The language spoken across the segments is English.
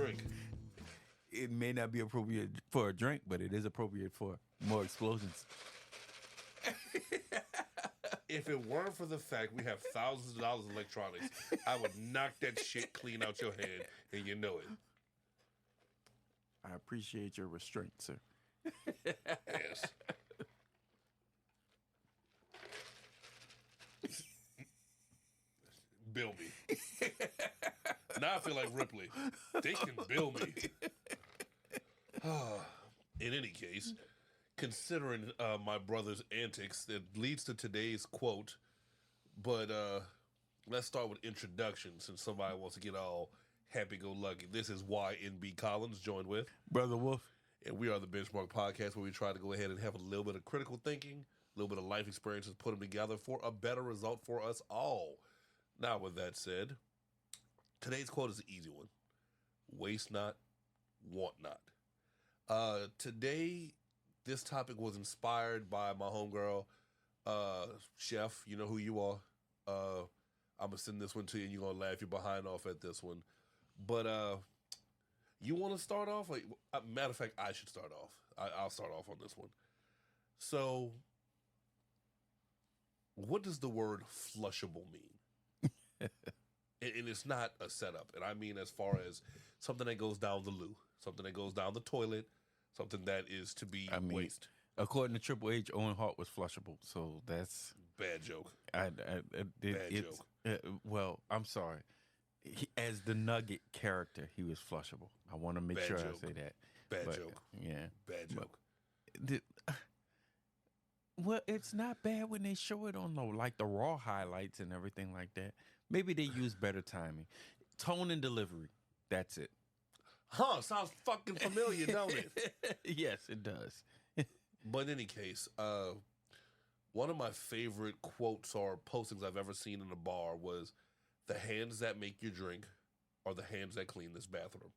drink. It may not be appropriate for a drink, but it is appropriate for more explosions. If it weren't for the fact we have thousands of dollars in electronics, I would knock that shit clean out your hand, and you know it. I appreciate your restraint, sir. Yes. Bill me. Now I feel like Ripley. They can bill me. In any case, considering my brother's antics, that leads to today's quote. But let's start with introduction, since somebody wants to get all happy-go-lucky. This is YNB Collins, joined with Brother Wolf. And we are the Benchmark Podcast, where we try to go ahead and have a little bit of critical thinking, a little bit of life experiences, put them together for a better result for us all. Now, with that said, today's quote is an easy one. Waste not, want not. Today, this topic was inspired by my homegirl, Chef. You know who you are. I'm going to send this one to you, and you're going to laugh your behind off at this one. But you want to start off? Like, matter of fact, I should start off. I'll start off on this one. So, what does the word flushable mean? and it's not a setup. And I mean as far as something that goes down the loo, something that goes down the toilet, something that is to be waste. According to Triple H, Owen Hart was flushable. So that's... Bad joke. Bad joke. Well, I'm sorry. As the Nugget character, he was flushable. I want to make sure I say that. Bad joke. Yeah. Bad joke. Well, it's not bad when they show it on the raw highlights and everything like that. Maybe they use better timing. Tone and delivery. That's it. Huh, sounds fucking familiar, don't it? Yes, it does. But in any case, one of my favorite quotes or postings I've ever seen in a bar was, "The hands that make you drink are the hands that clean this bathroom."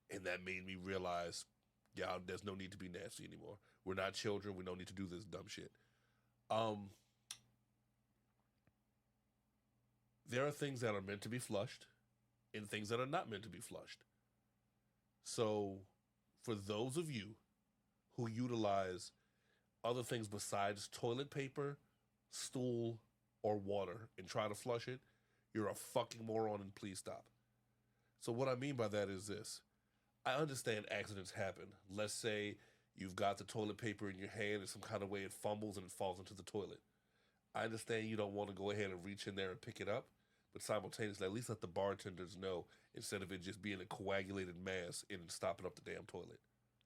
And that made me realize, yeah, there's no need to be nasty anymore. We're not children. We don't need to do this dumb shit. There are things that are meant to be flushed and things that are not meant to be flushed. So for those of you who utilize other things besides toilet paper, stool, or water and try to flush it, you're a fucking moron, and please stop. So what I mean by that is this. I understand accidents happen. Let's say you've got the toilet paper in your hand and some kind of way it fumbles and it falls into the toilet. I understand you don't want to go ahead and reach in there and pick it up, but simultaneously, at least let the bartenders know, instead of it just being a coagulated mass and stopping up the damn toilet.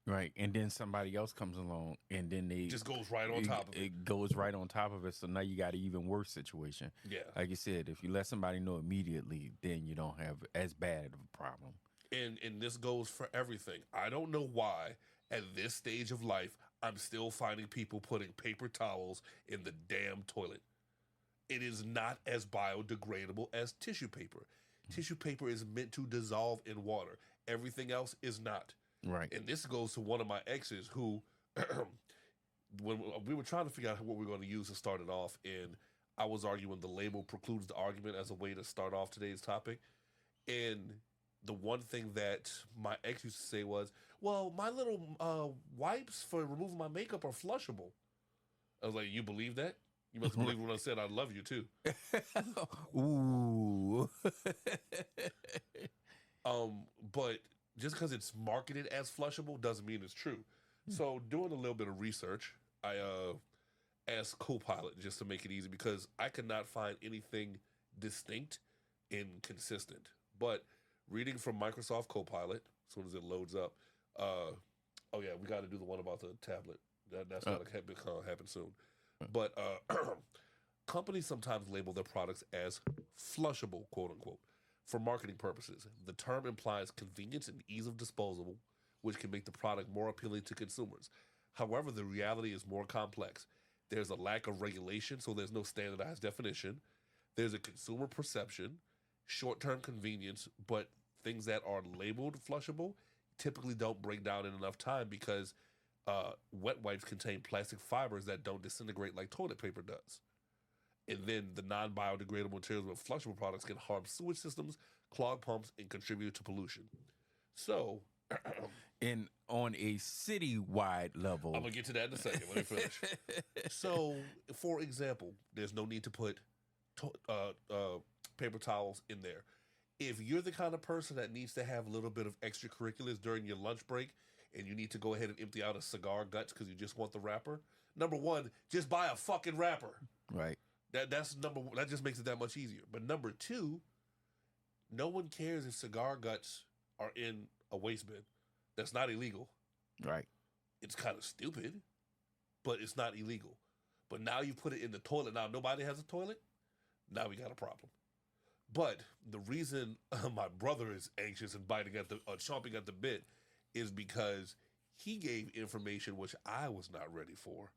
Right, and then somebody else comes along, and then they just goes right on top of it. It goes right on top of it, so now you got an even worse situation. Yeah. Like you said, if you let somebody know immediately, then you don't have as bad of a problem. And this goes for everything. I don't know why, at this stage of life, I'm still finding people putting paper towels in the damn toilet. It is not as biodegradable as tissue paper. Tissue paper is meant to dissolve in water. Everything else is not. Right. And this goes to one of my exes who, when we were trying to figure out what we were going to use to start it off, and I was arguing the label precludes the argument as a way to start off today's topic. And the one thing that my ex used to say was, well, my little wipes for removing my makeup are flushable. I was like, you believe that? You must believe when I said I love you, too. Ooh. But just because it's marketed as flushable doesn't mean it's true. So doing a little bit of research, I asked Copilot just to make it easy, because I could not find anything distinct and consistent. But reading from Microsoft Copilot, as soon as it loads up, oh yeah, we got to do the one about the tablet. That's got to happen soon. But companies sometimes label their products as flushable, quote unquote, for marketing purposes. The term implies convenience and ease of disposal, which can make the product more appealing to consumers. However, the reality is more complex. There's a lack of regulation, so there's no standardized definition. There's a consumer perception, short-term convenience, but things that are labeled flushable typically don't break down in enough time, because wet wipes contain plastic fibers that don't disintegrate like toilet paper does. And then the non-biodegradable materials with flushable products can harm sewage systems, clog pumps, and contribute to pollution. So And on a city-wide level, I'm gonna get to that in a second. Let me finish. So, for example, there's no need to put paper towels in there. If you're the kind of person that needs to have a little bit of extracurriculars during your lunch break, and you need to go ahead and empty out a cigar guts because you just want the wrapper, number one, just buy a fucking wrapper. right, That's number one. That just makes it that much easier. But number two, no one cares if cigar guts are in a waste bin. That's not illegal. right. It's kind of stupid, but it's not illegal. But now you put it in the toilet. Now nobody has a toilet. Now we got a problem. But the reason my brother is anxious and biting at the chomping at the bit is because he gave information which I was not ready for.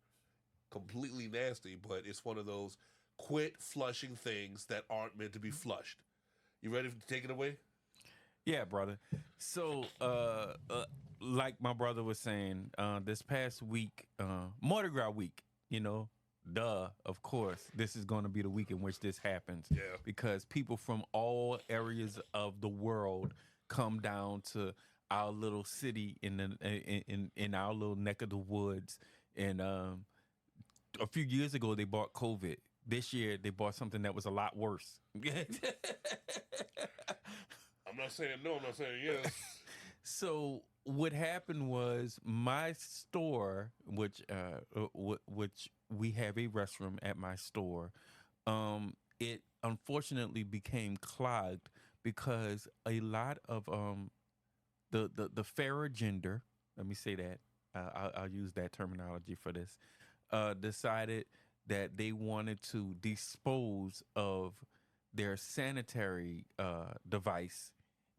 Completely nasty, but it's one of those quit flushing things that aren't meant to be flushed. You ready to take it away? Yeah, brother. So, like my brother was saying, this past week, Mardi Gras week, of course, this is going to be the week in which this happens. Yeah. Because people from all areas of the world come down to our little city in our little neck of the woods. And a few years ago, they bought COVID. This year, they bought something that was a lot worse. I'm not saying no, I'm not saying yes. So what happened was my store, which we have a restroom at my store, it unfortunately became clogged because a lot of the fairer gender, let me say that, I'll use that terminology for this, decided that they wanted to dispose of their sanitary device.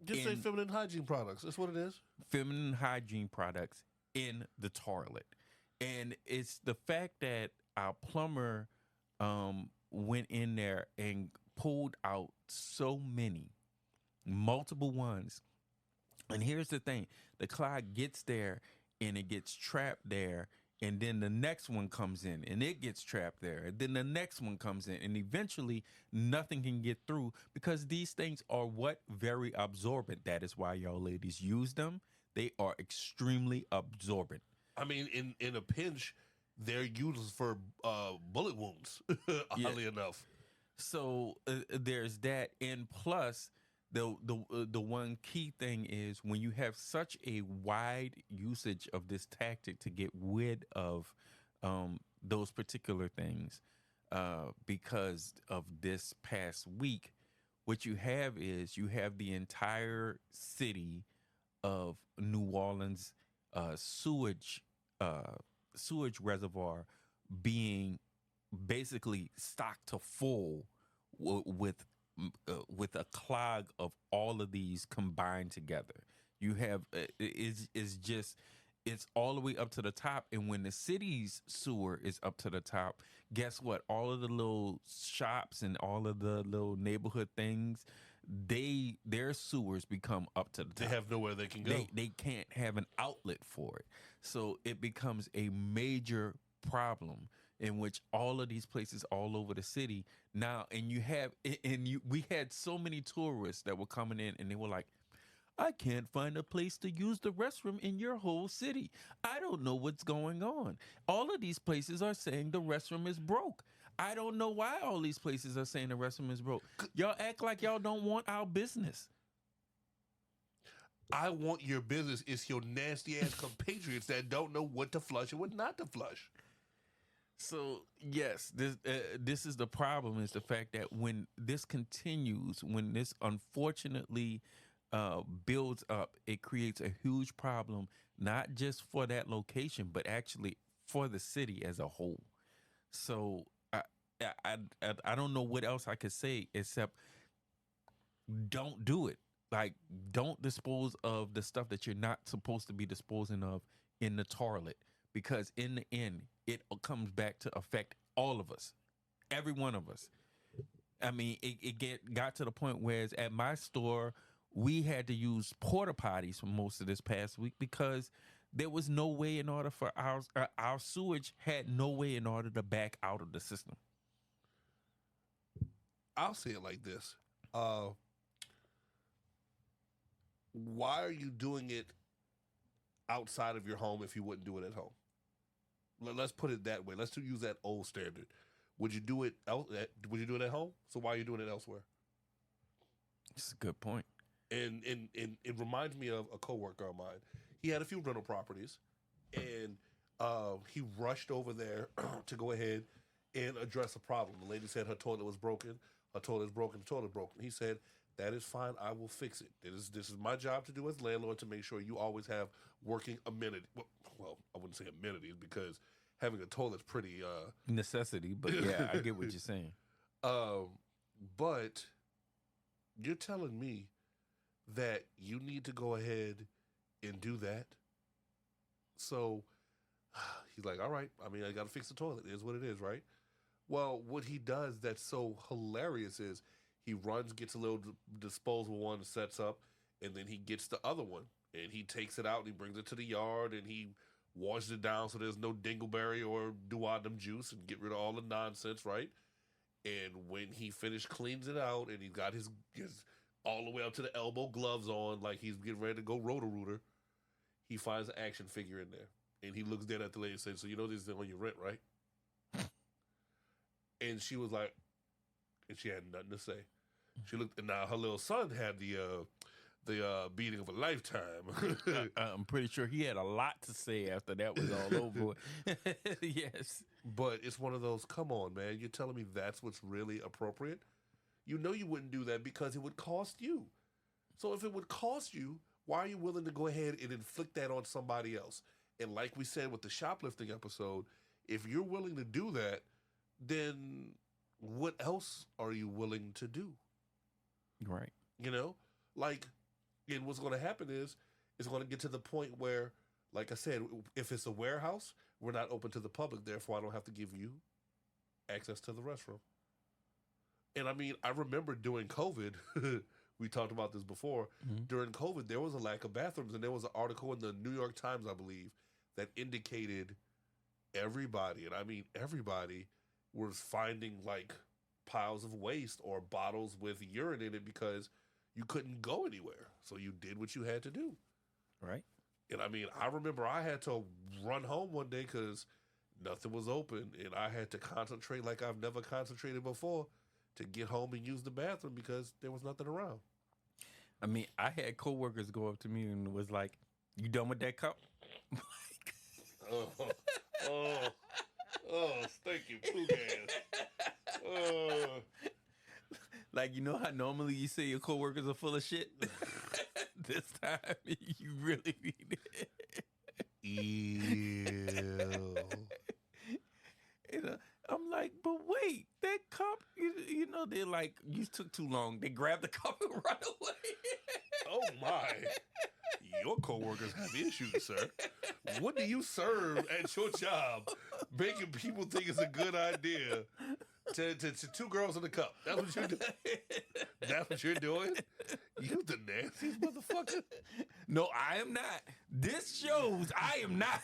Just say feminine hygiene products. That's what it is. Feminine hygiene products in the toilet. And it's the fact that our plumber went in there and pulled out so many, multiple ones. And here's the thing. The clog gets there and it gets trapped there. And then the next one comes in and it gets trapped there. And then the next one comes in and eventually nothing can get through because these things are very absorbent. That is why y'all ladies use them. They are extremely absorbent. I mean, in a pinch, they're used for bullet wounds, oddly enough. So there's that. And plus, the one key thing is when you have such a wide usage of this tactic to get rid of those particular things, because of this past week, what you have is you have the entire city of New Orleans sewage reservoir being basically stocked to full with a clog of all of these combined together. You have it's all the way up to the top, and when the city's sewer is up to the top, guess what? All of the little shops and all of the little neighborhood things, their sewers become up to the top. They have nowhere they can go. They can't have an outlet for it, so it becomes a major problem in which all of these places all over the city now, we had so many tourists that were coming in and they were like, I can't find a place to use the restroom in your whole city. I don't know what's going on. All of these places are saying the restroom is broke. I don't know why all these places are saying the restroom is broke. Y'all act like y'all don't want our business. I want your business. It's your nasty ass compatriots that don't know what to flush and what not to flush. So yes, this is the problem, is the fact that when this continues, when this unfortunately builds up, it creates a huge problem, not just for that location, but actually for the city as a whole. So I don't know what else I could say except don't do it. Like, don't dispose of the stuff that you're not supposed to be disposing of in the toilet, because in the end, it comes back to affect all of us, every one of us. I mean, it got to the point where at my store, we had to use porta potties for most of this past week because there was no way in order for our sewage had no way in order to back out of the system. I'll say it like this. why are you doing it outside of your home if you wouldn't do it at home? Let's put it that way. Let's use that old standard. Would you do it? Would you do it at home? So why are you doing it elsewhere? It's a good point. And it reminds me of a coworker of mine. He had a few rental properties, and he rushed over there to go ahead and address a problem. The lady said her toilet was broken. Her toilet is broken. The toilet is broken. He said, "That is fine. I will fix it. This is my job to do as landlord to make sure you always have working amenities. Well, I wouldn't say amenities because having a toilet's pretty necessity. But yeah, I get what you're saying. But you're telling me that you need to go ahead and do that. So he's like, all right, I mean, I got to fix the toilet. It is what it is, right? Well, what he does that's so hilarious is he runs, gets a little disposable one, sets up, and then he gets the other one. And he takes it out and he brings it to the yard and he washes it down so there's no dingleberry or duodenum juice and get rid of all the nonsense, right? And when he finished, cleans it out and he got his all the way up to the elbow gloves on like he's getting ready to go Roto-Rooter, he finds an action figure in there. And he looks dead at the lady and says, "So you know this is on your rent, right?" And she was like, and she had nothing to say. She looked, and now her little son had the beating of a lifetime. I'm pretty sure he had a lot to say after that was all over. Yes. But it's one of those, come on, man. You're telling me that's what's really appropriate? You know you wouldn't do that because it would cost you. So if it would cost you, why are you willing to go ahead and inflict that on somebody else? And like we said with the shoplifting episode, if you're willing to do that, then what else are you willing to do? Right. You know? Like, and what's going to happen is it's going to get to the point where, like I said, if it's a warehouse, we're not open to the public. Therefore, I don't have to give you access to the restroom. And I mean, I remember during COVID, we talked about this before. Mm-hmm. During COVID, there was a lack of bathrooms, and there was an article in the New York Times, I believe, that indicated everybody, and I mean everybody, was finding like piles of waste or bottles with urine in it because you couldn't go anywhere. So you did what you had to do. Right. And I mean, I remember I had to run home one day because nothing was open, and I had to concentrate like I've never concentrated before to get home and use the bathroom because there was nothing around. I mean, I had coworkers go up to me and was like, "You done with that cup?" Stinky poop ass. Like, you know how normally you say your coworkers are full of shit? This time, you really mean it. Ew. You know, I'm like, but wait, that cup, you know, they're like, you took too long. They grab the cup and run away. Oh, my. Your coworkers have issues, sir. What do you serve at your job making people think it's a good idea to two girls in a cup? That's what you're doing? That's what you're doing? You the nastiest motherfucker. No, I am not. This shows I am not.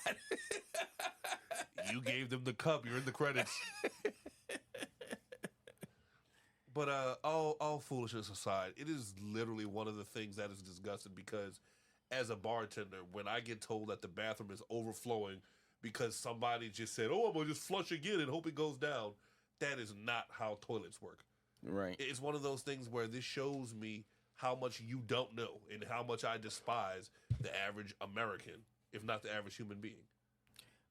You gave them the cup. You're in the credits. But all foolishness aside, it is literally one of the things that is disgusting because as a bartender, when I get told that the bathroom is overflowing because somebody just said, "Oh, I'm going to just flush again and hope it goes down," that is not how toilets work. Right. It's one of those things where this shows me how much you don't know and how much I despise the average American, if not the average human being.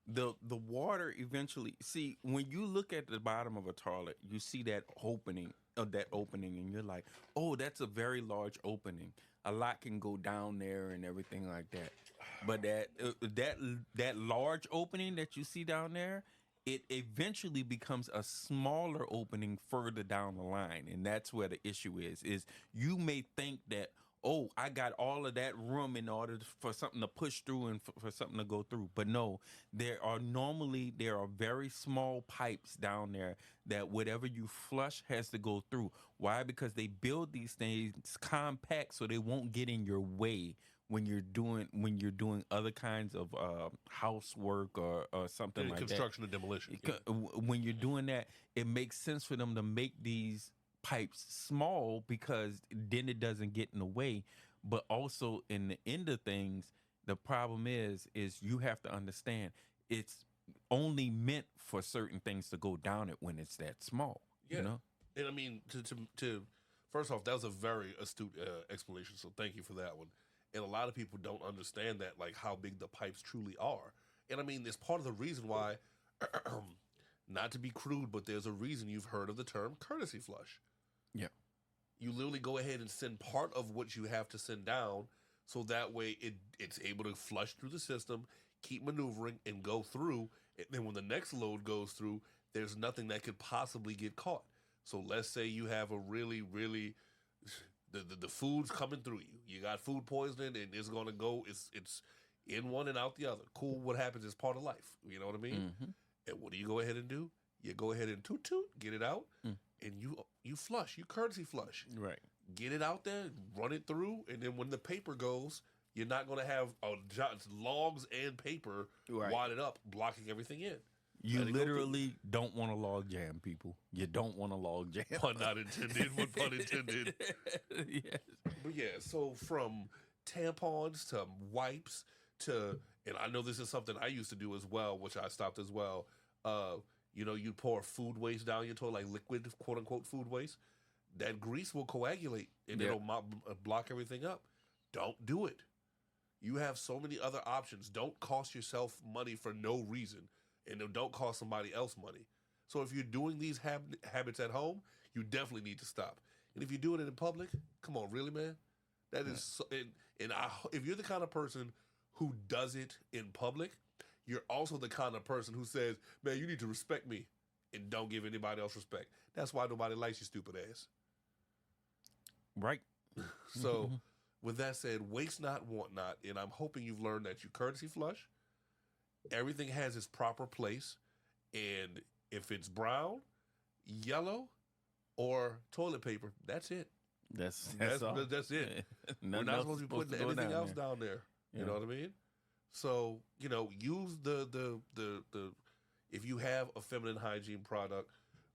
The water eventually, see, when you look at the bottom of a toilet, you see that opening, and you're like, "Oh, that's a very large opening. A lot can go down there and everything like that." But that large opening that you see down there, it eventually becomes a smaller opening further down the line, and that's where the issue is. Is you may think that, "Oh, I got all of that room in order for something to push through and for something to go through." But no, there are very small pipes down there that whatever you flush has to go through. Why? Because they build these things compact so they won't get in your way when you're doing other kinds of housework or something like construction and demolition. Yeah. When you're doing that, it makes sense for them to make these pipes small because then it doesn't get in the way. But also in the end of things, the problem is you have to understand it's only meant for certain things to go down it when it's that small. Yeah, You know? and I mean to first off, that was a very astute explanation. So thank you for that one. And a lot of people don't understand that, like how big the pipes truly are. And I mean, it's part of the reason why, not to be crude, but there's a reason you've heard of the term courtesy flush. Yeah. You literally go ahead and send part of what you have to send down, so that way it's able to flush through the system, keep maneuvering, and go through. And then when the next load goes through, there's nothing that could possibly get caught. So let's say you have a really the food's coming through you. You got food poisoning, and it's gonna go. It's in one and out the other. Cool. What happens is part of life. You know what I mean? Hmm. And what do you go ahead and do? You go ahead and toot toot, get it out, and you flush. You courtesy flush. Right. Get it out there, run it through, and then when the paper goes, you're not going to have logs and paper Right. wadded up, blocking everything in. You Let it go through. literally don't want to log jam, people. You don't want to log jam. Pun not intended, but pun intended. Yes. But yeah, so from tampons to wipes to, and I know this is something I used to do as well, which I stopped as well. You pour food waste down your toilet, like liquid, quote unquote, food waste. That grease will coagulate and Yep. it'll block everything up. Don't do it. You have so many other options. Don't cost yourself money for no reason, and don't cost somebody else money. So if you're doing these habits at home, you definitely need to stop. And if you're doing it in public, come on, really, man? That is, so, if you're the kind of person who does it in public, you're also the kind of person who says, man, you need to respect me and don't give anybody else respect. That's why nobody likes you, stupid ass. Right. So, with that said, waste not, want not, and I'm hoping you've learned that you courtesy flush. Everything has its proper place, and if it's brown, yellow, or toilet paper, that's it. That's all. That's it. We're Nothing not else supposed to is be putting go anything else there. down there. You Yeah. know what I mean? So, use the if you have a feminine hygiene product,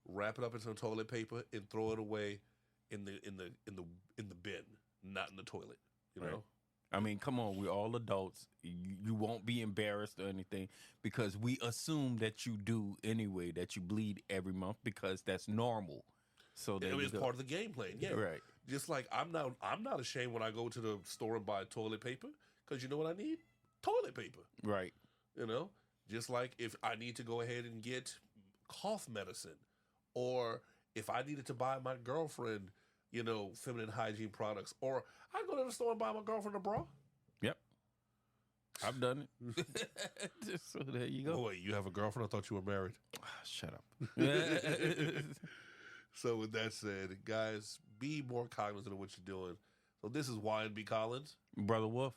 wrap it up in some toilet paper and throw it away in the bin, not in the toilet. You know? Right. I mean, come on, we're all adults. You won't be embarrassed or anything because we assume that you do anyway, that you bleed every month because that's normal. So there I mean, you it's go. part of the game plan. Yeah. Right. Just like I'm not ashamed when I go to the store and buy toilet paper, because you know what I need? Toilet paper. Right. Just like if I need to go ahead and get cough medicine, or if I needed to buy my girlfriend, feminine hygiene products, or I go to the store and buy my girlfriend a bra. Yep. I've done it. So there you go. Oh wait, you have a girlfriend? I thought you were married. Shut up. So with that said, guys, be more cognizant of what you're doing. So this is Y&B Collins. Brother Wolf.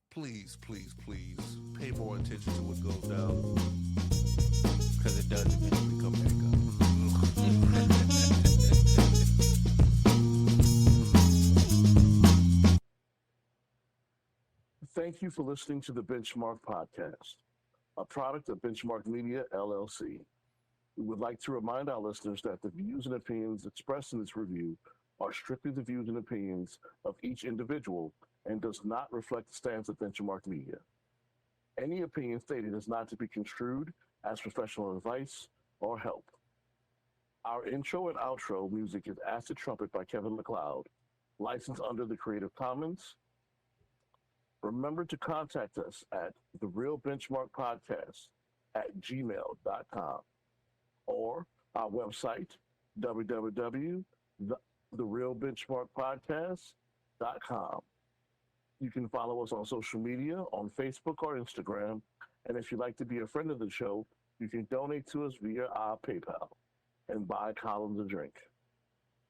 Please, please, please pay more attention to what goes down. Because it does eventually come back up. Thank you for listening to the Benchmark Podcast, a product of Benchmark Media, LLC. We would like to remind our listeners that the views and opinions expressed in this review are strictly the views and opinions of each individual and does not reflect the stance of Benchmark Media. Any opinion stated is not to be construed as professional advice or help. Our intro and outro music is Acid Trumpet by Kevin MacLeod, licensed under the Creative Commons. Remember to contact us at The Real Benchmark Podcast at gmail.com or our website, www.therealbenchmarkpodcast.com. You can follow us on social media on Facebook or Instagram. And if you'd like to be a friend of the show, you can donate to us via our PayPal and buy Collins a drink.